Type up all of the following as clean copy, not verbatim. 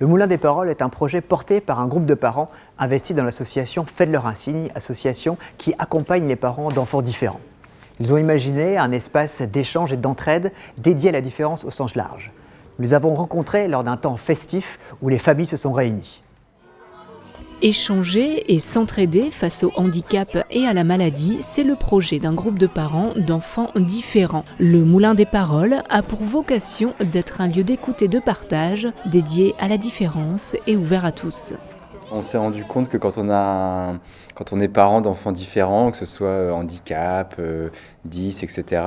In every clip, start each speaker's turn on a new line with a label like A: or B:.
A: Le Moulin des Paroles est un projet porté par un groupe de parents investis dans l'association Faites-leur un signe, association qui accompagne les parents d'enfants différents. Ils ont imaginé un espace d'échange et d'entraide dédié à la différence au sens large. Nous les avons rencontrés lors d'un temps festif où les familles se sont réunies.
B: Échanger et s'entraider face au handicap et à la maladie, c'est le projet d'un groupe de parents d'enfants différents. Le Moulin des Paroles a pour vocation d'être un lieu d'écoute et de partage dédié à la différence et ouvert à tous.
C: On s'est rendu compte que quand on est parent d'enfants différents, que ce soit handicap, 10, etc.,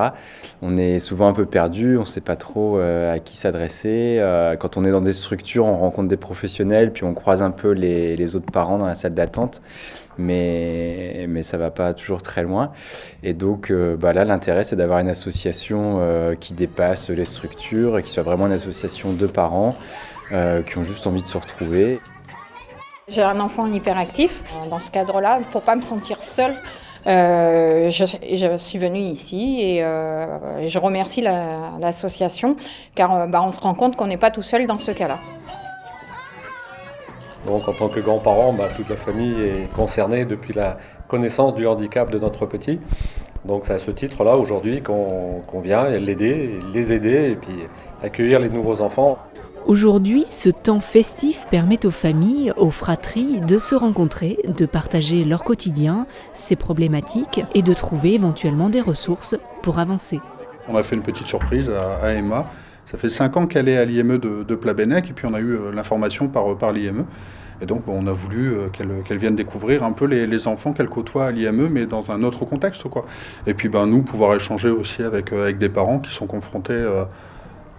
C: on est souvent un peu perdu, on ne sait pas trop à qui s'adresser. Quand on est dans des structures, on rencontre des professionnels, puis on croise un peu les autres parents dans la salle d'attente, mais ça ne va pas toujours très loin. Et donc là, l'intérêt, c'est d'avoir une association qui dépasse les structures et qui soit vraiment une association de parents qui ont juste envie de se retrouver.
D: J'ai un enfant hyperactif. Dans ce cadre-là, pour ne pas me sentir seule, je suis venue ici et je remercie l'association car on se rend compte qu'on n'est pas tout seul dans ce cas-là.
E: Donc en tant que grand-parent, toute la famille est concernée depuis la connaissance du handicap de notre petit. Donc c'est à ce titre-là aujourd'hui qu'on vient l'aider, les aider et puis accueillir les nouveaux enfants.
B: Aujourd'hui, ce temps festif permet aux familles, aux fratries de se rencontrer, de partager leur quotidien, ses problématiques et de trouver éventuellement des ressources pour avancer.
F: On a fait une petite surprise à Emma. Ça fait 5 ans qu'elle est à l'IME de Plabennec et puis on a eu l'information par l'IME. Et donc on a voulu qu'elle vienne découvrir un peu les enfants qu'elle côtoie à l'IME, mais dans un autre contexte, quoi. Et puis nous, pouvoir échanger aussi avec des parents qui sont confrontés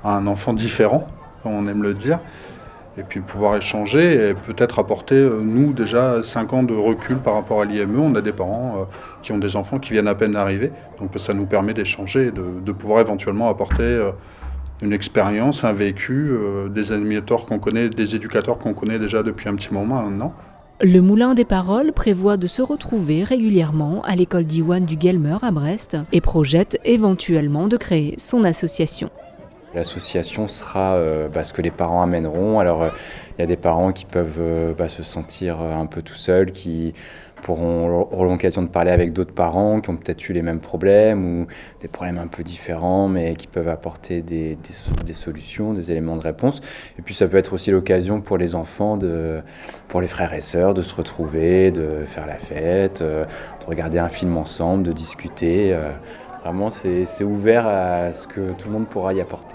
F: à un enfant différent, on aime le dire, et puis pouvoir échanger et peut-être apporter, nous, déjà 5 ans de recul par rapport à l'IME. On a des parents qui ont des enfants qui viennent à peine d'arriver, donc ça nous permet d'échanger et de pouvoir éventuellement apporter une expérience, un vécu, des animateurs qu'on connaît, des éducateurs qu'on connaît déjà depuis un petit moment maintenant.
B: Le Moulin des Paroles prévoit de se retrouver régulièrement à l'école d'Iwan du Guelmer à Brest et projette éventuellement de créer son association.
C: L'association sera ce que les parents amèneront. Alors, il y a des parents qui peuvent se sentir un peu tout seuls, qui auront l'occasion de parler avec d'autres parents qui ont peut-être eu les mêmes problèmes ou des problèmes un peu différents, mais qui peuvent apporter des solutions, des éléments de réponse. Et puis, ça peut être aussi l'occasion pour les enfants, pour les frères et sœurs, de se retrouver, de faire la fête, de regarder un film ensemble, de discuter. Vraiment, c'est ouvert à ce que tout le monde pourra y apporter.